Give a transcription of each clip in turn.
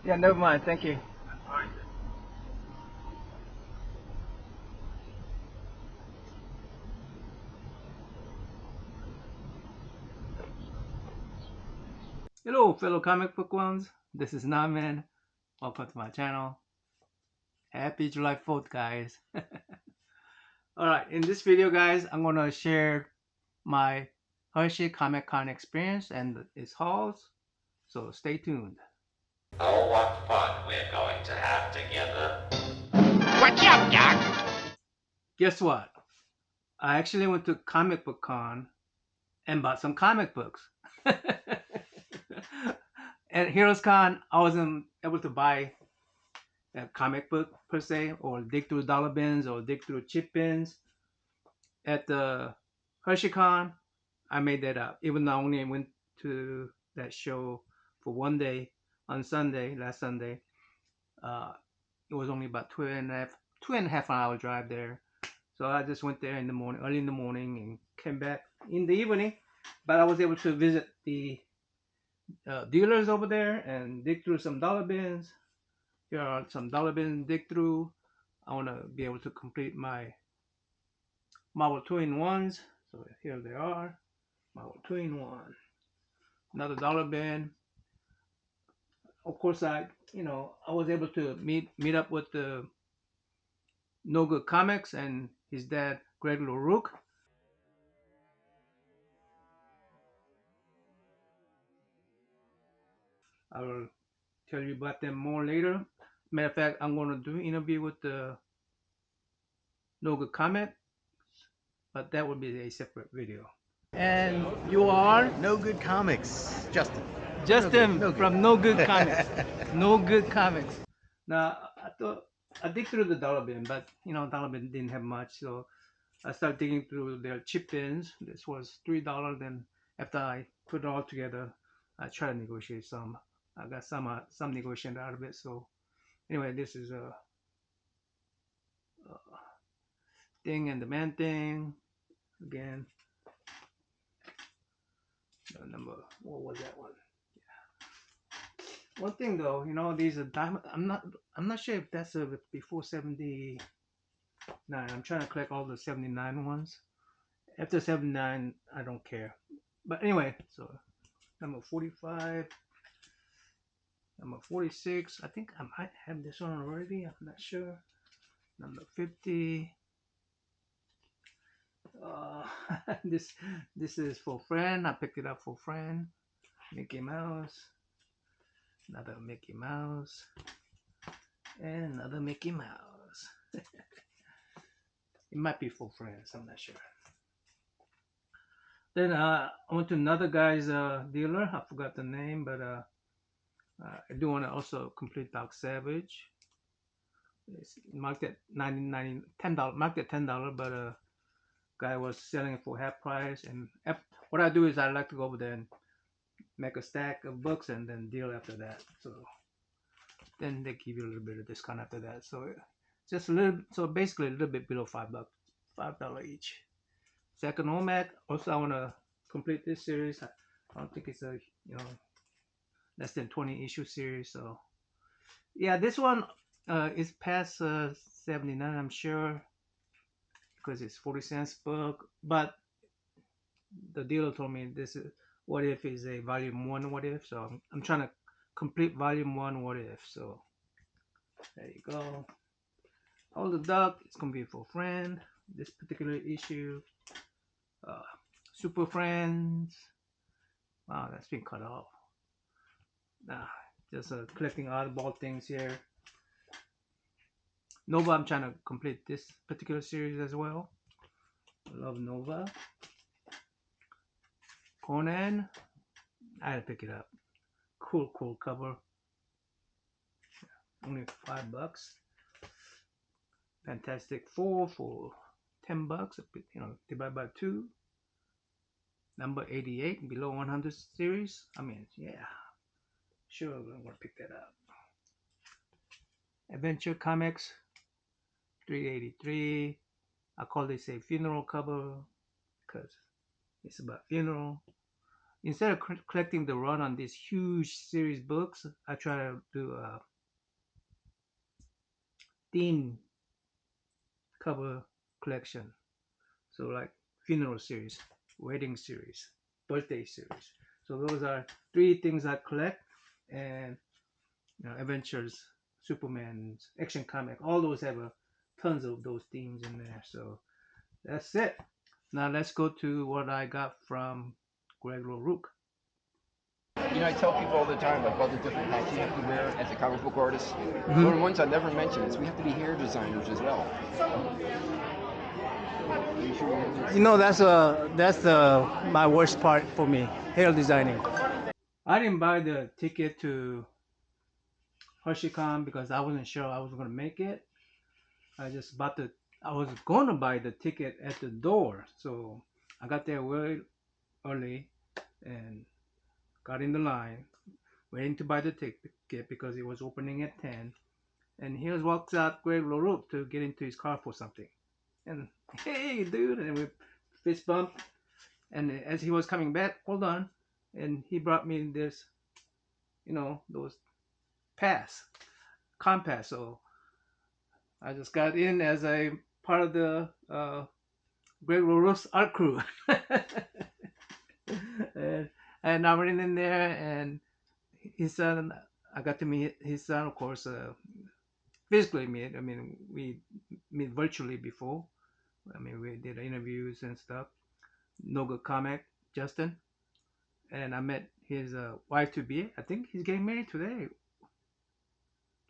Yeah, never mind. Thank you. Hello, fellow comic book ones. This is Damian. Welcome to my channel. Happy July 4th, guys. Alright, in this video, guys, I'm going to share my Hershey Comic Con experience and its hauls. So stay tuned. Oh, what fun we're going to have together. What's up, Doc? Guess what? I actually went to Comic Book Con and bought some comic books. At Heroes Con, I wasn't able to buy a comic book per se, or dig through dollar bins or dig through chip bins. At the Hershey Con, I made that up. Even though I only went to that show for one day on Sunday, last Sunday, uh, it was only about two and a half hour drive there. So I just went there in the morning, early in the morning, and came back in the evening. But I was able to visit the dealers over there and dig through some dollar bins. Here are some dollar bins to dig through. I want to be able to complete my Marvel 2-in-1s. So here they are, Marvel 2-in-1. Another dollar bin. Of course, I was able to meet up with the No Good Comics and his dad, Greg LaRue. I will tell you about them more later. Matter of fact, I'm going to do an interview with the No Good Comic, but that will be a separate video. And you are No Good Comics, Justin. Justin No good. from No Good Comics. No Good Comics. Now, I thought I dig through the dollar bin, but dollar bin didn't have much, so I started digging through their chip bins. This was $3. Then after I put it all together, I tried to negotiate some. I got some negotiation out of it. So anyway, this is a thing and the man thing again. Number, what was that one? One thing though, these are diamond. I'm not sure if that's before 79. I'm trying to collect all the 79 ones. After 79, I don't care. But anyway, so number 45, number 46. I think I might have this one already. I'm not sure. Number 50. This is for friend. I picked it up for friend. Mickey Mouse. Another Mickey Mouse. And another Mickey Mouse. It might be for friends. I'm not sure. Then I went to another guy's dealer. I forgot the name, but I do want to also complete Dark Savage. It's marked at $10. Marked at $10, but guy was selling it for half price. And what I do is I like to go over there and make a stack of books and then deal after that. So then they give you a little bit of discount after that. So just a little. So basically a little bit below $5, $5 each. Second OMAC. Also, I want to complete this series. I don't think it's a less than 20 issue series. So yeah, this one is past 79, I'm sure, because it's 40 cents book. But the dealer told me this is What If is a volume 1 What If. So I'm trying to complete volume 1 What If. So there you go. All the Duck is gonna be for friend. This particular issue. Super Friends. Wow, that's been cut off. Nah, just collecting oddball things here. Nova, I'm trying to complete this particular series as well. I love Nova. Conan, I had to pick it up. Cool cover. Only $5. Fantastic Four for $10. Divided by 2. Number 88, below 100 series. I mean, yeah, sure, I'm gonna pick that up. Adventure Comics, 383. I call this a funeral cover because it's about funeral. instead of collecting the run on these huge series books, I try to do a theme cover collection. So like funeral series, wedding series, birthday series. So those are three things I collect, and adventures, Superman, action comic, all those have tons of those themes in there. So that's it. Now let's go to what I got from Greg Rook. I tell people all the time like all the different hats you have to wear as a comic book artist. Mm-hmm. One of the ones I never mentioned is we have to be hair designers as well. That's my worst part for me, hair designing. I didn't buy the ticket to HersheyCon because I wasn't sure I was gonna make it. I just bought the. I was gonna buy the ticket at the door, so I got there very early and got in the line, waiting to buy the ticket because it was opening at 10. And here walks out Greg LaRue to get into his car for something. And hey, dude, and we fist bumped. And as he was coming back, hold on, and he brought me this, those compass. So I just got in as a part of the Greg LaRue's art crew. and, and I went in there, and his son, I got to meet his son, of course, physically meet. I mean, we meet virtually before. I mean, we did interviews and stuff. No Good Comic, Justin. And I met his wife to be. I think he's getting married today.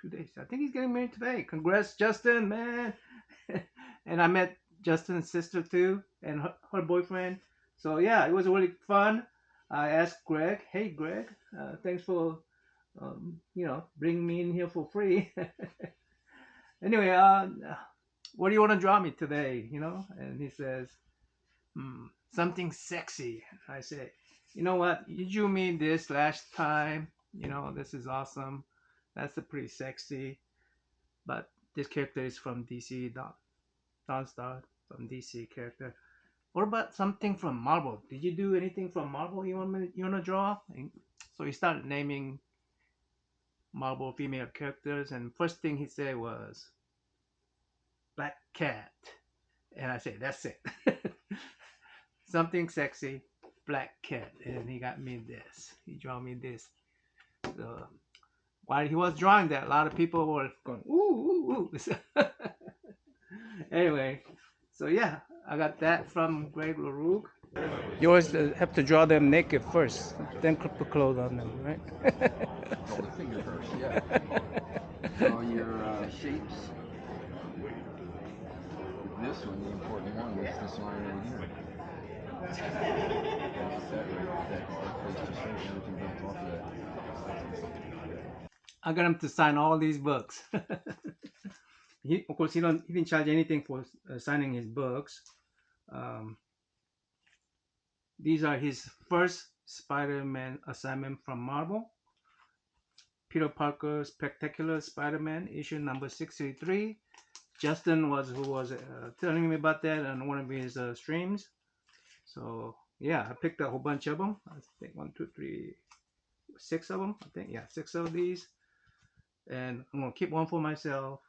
2 days. I think he's getting married today. Congrats, Justin, man. And I met Justin's sister too, and her boyfriend. So yeah, it was really fun. I asked Greg, "Hey, Greg, thanks for bringing me in here for free." Anyway, what do you want to draw me today? And he says, something sexy. I say, you know what? You drew me this last time. This is awesome. That's a pretty sexy. But this character is from DC, Dawnstar from DC character. What about something from Marvel? Did you do anything from Marvel you want to draw? And so he started naming Marvel female characters, and first thing he said was Black Cat. And I said, that's it. Something sexy, Black Cat. And he got me this. He drew me this. So while he was drawing that, a lot of people were going, ooh, ooh, ooh. Anyway, so yeah, I got that from Greg LaRue. You always have to draw them naked first, then put the clothes on them, right? Oh, the finger first, yeah. So your shapes. This one, the important one, is this line right here. That's that right. That place just right. Everything built off of that. I got him to sign all these books. Of course, he didn't charge anything for signing his books. These are his first Spider-Man assignment from Marvel. Peter Parker Spectacular Spider-Man, issue number 633. Justin was telling me about that on one of his streams. So yeah, I picked a whole bunch of them. I think 1, 2, 3, 6 of them. I think 6 of these, and I'm gonna keep one for myself.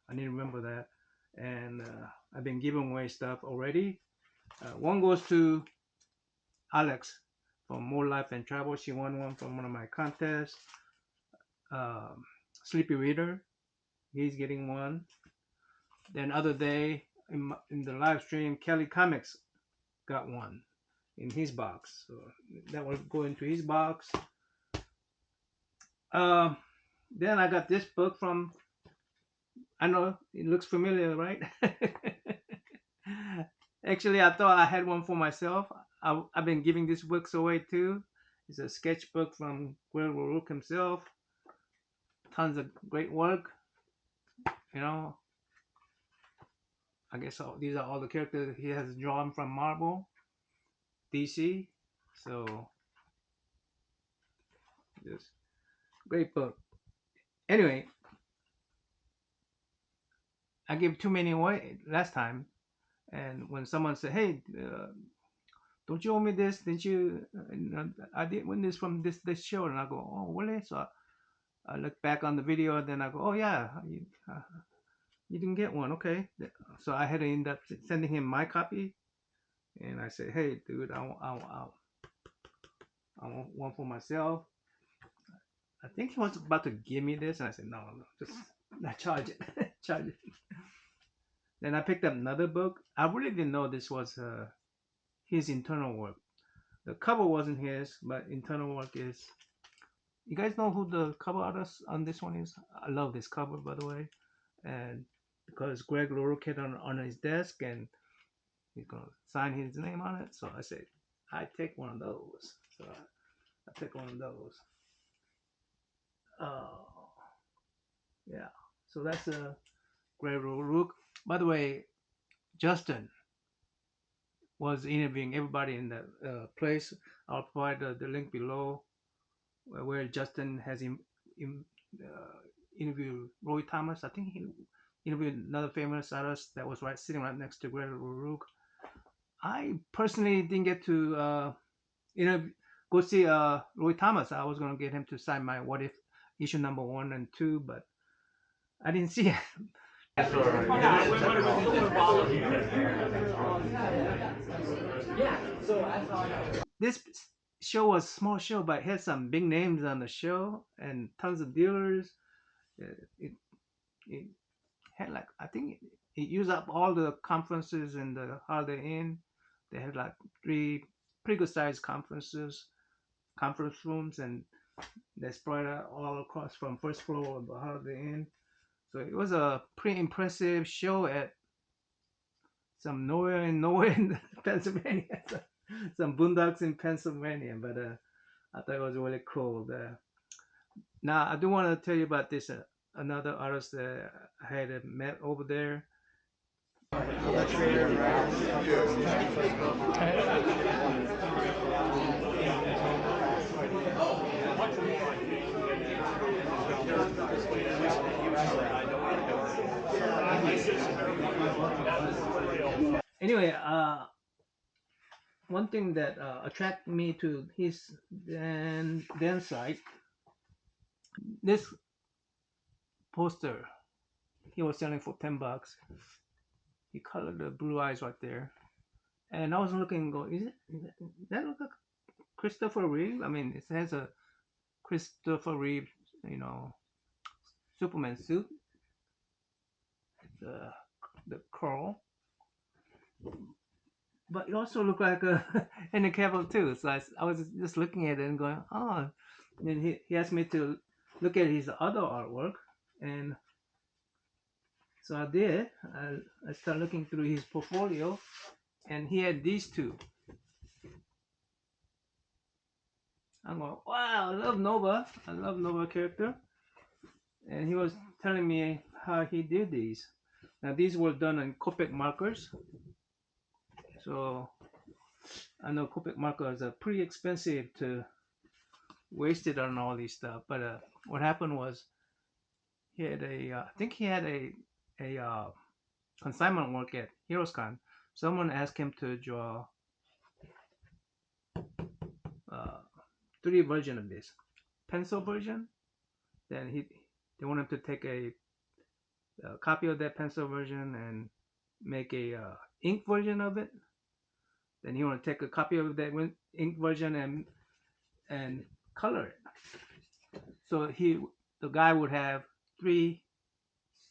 I need to remember that. And I've been giving away stuff already. One goes to Alex from More Life and Travel. She won one from one of my contests. Sleepy Reader, he's getting one. Then other day in the live stream, Cali Comics got one in his box. So that will go into his box. Then I got this book from, I know it looks familiar, right? Actually, I thought I had one for myself. I've been giving these books away too. It's a sketchbook from Greg Rook himself. Tons of great work. I guess these are all the characters he has drawn from Marvel, DC. So, just great book. Anyway, I gave too many away last time, and when someone said, "Hey, don't you owe me this? Didn't you? I did win this from this show, and I go, oh really? So I look back on the video, and then I go, oh yeah, you didn't get one, okay. So I had to end up sending him my copy, and I said, hey dude, I want one for myself. I think he was about to give me this, and I said, no, just not charge it, charge it. Then I picked up another book. I really didn't know this was his internal work. The cover wasn't his, but internal work is. You guys know who the cover artist on this one is? I love this cover, by the way, and because Greg LaRue had on his desk, and he's gonna sign his name on it. So I said, I take one of those. So I took one of those. Yeah. So that's a Greg Rook. By the way, Justin was interviewing everybody in that place. I'll provide the link below where Justin has interviewed Roy Thomas. I think he interviewed another famous artist that was sitting right next to Greg Rook. I personally didn't get to go see Roy Thomas. I was gonna get him to sign my What If issue number 1 and 2, but I didn't see it. This show was a small show, but it had some big names on the show and tons of dealers. It, it had like, I think it used up all the conferences in the Holiday Inn. They had like 3 pretty good sized conference rooms, and they spread out all across from first floor of the Holiday Inn. So it was a pretty impressive show at some nowhere in Pennsylvania, some boondocks in Pennsylvania. But I thought it was really cool. Now I do want to tell you about this another artist that I had met over there. Anyway, one thing that attracted me to his dance site, this poster he was selling for $10. He colored the blue eyes right there, and I was looking and going, does that look like Christopher Reeve? I mean, it has a Christopher Reeve, Superman suit. The curl, but it also looked like a Henry Cavill too. So I was just looking at it and going, oh. And then he asked me to look at his other artwork, and so I did. I started looking through his portfolio, and he had these two. I'm going, wow, I love Nova. I love Nova character. And he was telling me how he did these. Now these were done in Copic markers. So I know Copic markers are pretty expensive to waste it on all these stuff. But what happened was he had I think he had a consignment work at HeroesCon. Someone asked him to draw 3D version of this pencil version. Then they want him to take a copy of that pencil version and make a ink version of it. Then he want to take a copy of that ink version and color it. So the guy would have 3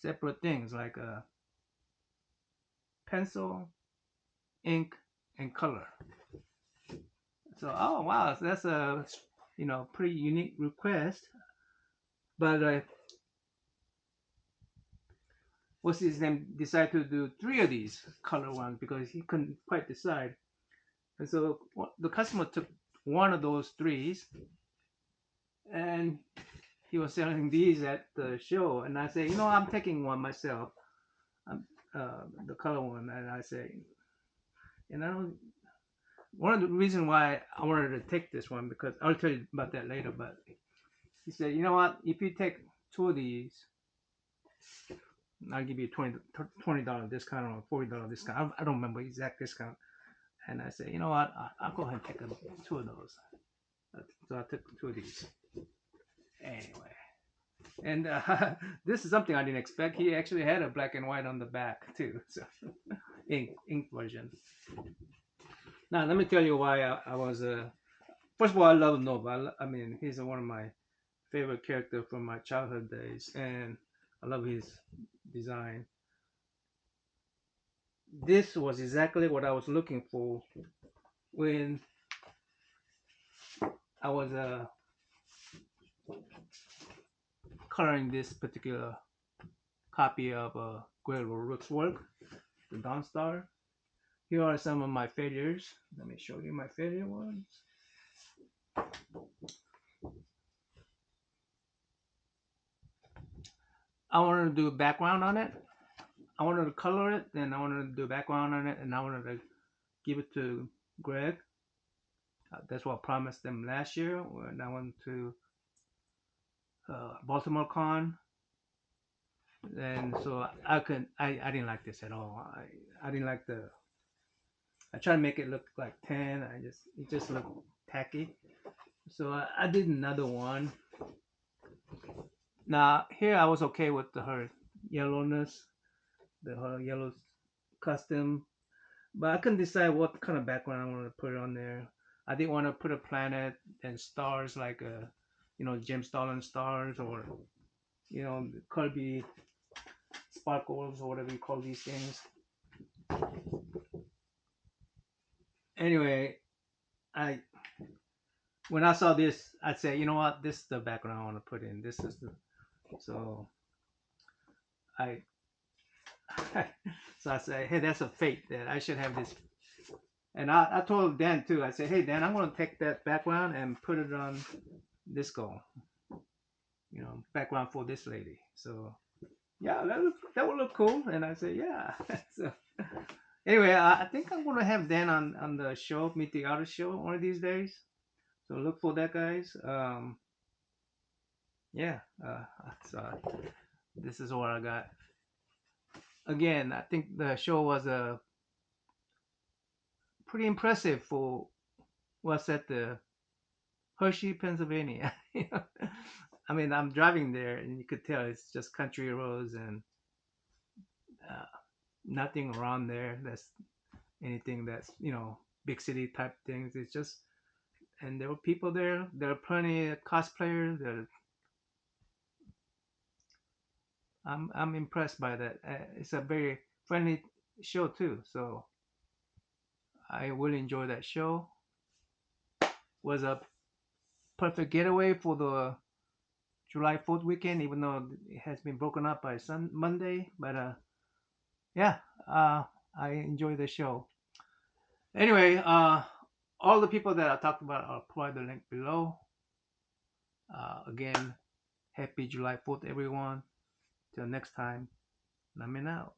separate things, like a pencil, ink, and color. So oh wow, so that's a pretty unique request. But what's his name decided to do 3 of these color ones because he couldn't quite decide. And so the customer took one of those 3s, and he was selling these at the show. And I say, I'm taking one myself, the color one. And I say, one of the reasons why I wanted to take this one, because I'll tell you about that later. But he said, you know what? If you take 2 of these, I'll give you $20 discount or $40 discount. I don't remember exact discount. And I said, you know what? I'll go ahead and take two of those. So I took two of these. Anyway, and this is something I didn't expect. He actually had a black and white on the back too, so ink version. Now let me tell you why I was. First of all, I love Nova. I mean, he's one of my favorite characters from my childhood days, and I love his design. This was exactly what I was looking for when I was coloring this particular copy of Great Rook's work, the Dawn Star. Here are some of my failures. Let me show you my failure ones. I wanted to do a background on it. I wanted to color it, then I wanted to do a background on it, and I wanted to give it to Greg. That's what I promised them last year when I went to Baltimore Con. And so I didn't like this at all. I didn't like I tried to make it look like 10. It just looked tacky. So I did another one. Now here I was okay with her yellowness, her yellow custom, but I couldn't decide what kind of background I wanted to put on there. I didn't want to put a planet and stars like James Dolan stars, or Kirby sparkles, or whatever you call these things. Anyway, when I saw this, I'd say, you know what, this is the background I want to put in. So I so I said, hey, that's a fate that I should have this. And I told Dan too. I said, hey Dan, I'm going to take that background and put it on this goal. Background for this lady. So yeah, that would look cool. And I said, yeah. So anyway, I think I'm going to have Dan on the show, Meet the Artist show, one of these days. So look for that, guys. Yeah. So this is what I got. Again, I think the show was pretty impressive for what's at the Hershey, Pennsylvania. I mean, I'm driving there, and you could tell it's just country roads and uh, nothing around there. That's anything that's big city type things. It's just, and there were people there. There are plenty of cosplayers. I'm impressed by that. It's a very friendly show too, so I will enjoy that show. Was a perfect getaway for the July 4th weekend, even though it has been broken up by Monday. But yeah, I enjoy the show. Anyway, all the people that I talked about, I'll provide the link below. Again, happy July 4th, everyone. Till next time, Damian out.